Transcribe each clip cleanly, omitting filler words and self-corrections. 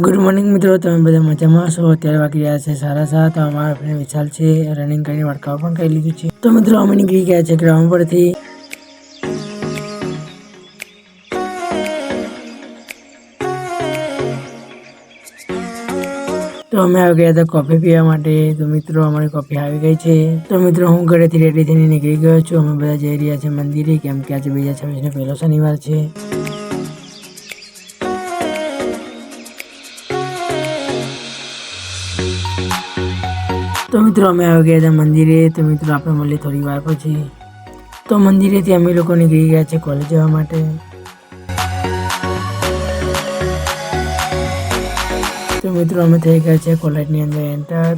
Good morning મિત્રો, તમે બધા મજામાં છો? અત્યારે વાગી રહ્યા છે 7:30. તો અમારા ફ્રેન્ડ વિશાલ છે રનિંગ કરીને વર્કઆઉટ પણ કરી લીધું છે. તો મિત્રો અમે નીકળી ગયા છે ગ્રાઉન્ડ પરથી. તો અમે આવી ગયા હતા કોફી પીવા માટે. તો મિત્રો અમારી કોફી આવી ગઈ છે. તો મિત્રો હું ઘરેથી રેડી થઈને નીકળી ગયો છું. અમે બધા જઈ રહ્યા છે મંદિરે, કેમ કે આજે 2026 નો પહેલો શનિવાર છે. તો મિત્રો અમે આવી ગયા હતા મંદિરે. તો મિત્રો આપણે મળીએ થોડી વાર પછી. તો મંદિરેથી અમે લોકો નીકળી ગયા છે કોલેજ જવા માટે. તો મિત્રો અમે થઈ ગયા છે કોલેજની અંદર એન્ટર.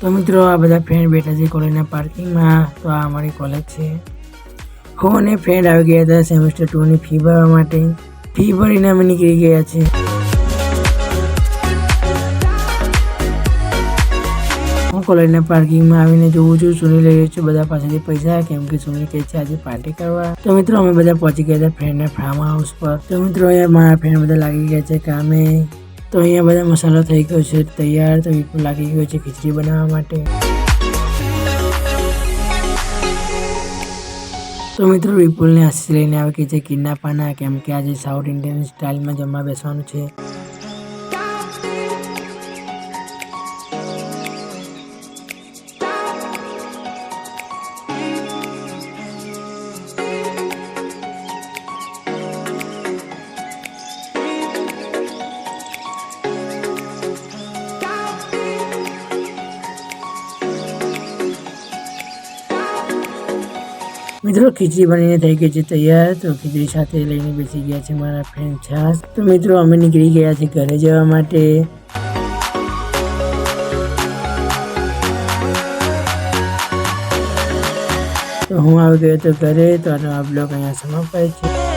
તો મિત્રો આ બધા ફ્રેન્ડ બેઠા છે કોલેજના પાર્કિંગમાં. તો આ અમારી કોલેજ છે. હું અને ફ્રેન્ડ આવી ગયા હતા સેમેસ્ટર 2 ની ફી ભરવા માટે. ફી ભરીને અમે નીકળી ગયા છે. હું કોલેજના પાર્કિંગમાં આવીને જોઉં છું, સુની લઈ રહ્યો છું બધા પાસેથી પૈસા, કેમ કે સુની કહે છે આજે પાર્ટી કરવા. તો મિત્રો અમે બધા પહોંચી ગયા હતા ફ્રેન્ડના ફાર્મ હાઉસ પર. તો મિત્રો અહીંયા મારા ફ્રેન્ડ બધા લાગી ગયા છે કામે. તો અહીંયા બધા મસાલો થઈ ગયો છે તૈયાર. તો વિપુલ લાગી ગયો છે ખીચડી બનાવવા માટે. તો મિત્રો વિપુલને આશીષ લઈને આવે કે છે કિન્ના પાના, કેમ કે આજે સાઉથ ઇન્ડિયન સ્ટાઇલમાં જમવા બેસવાનું છે. મિત્રો ખીચડી બનીને થઈ ગઈ છે તૈયાર. તો ખીચડી સાથે લઈને બેસી ગયા છે મારા ફ્રેન્ડ છાસ. તો મિત્રો અમે નીકળી ગયા છે ઘરે જવા માટે. તો હું આવી ગયો તો ઘરે. તો આ બ્લોગ અહીંયા સમાપ્ત થાય છે.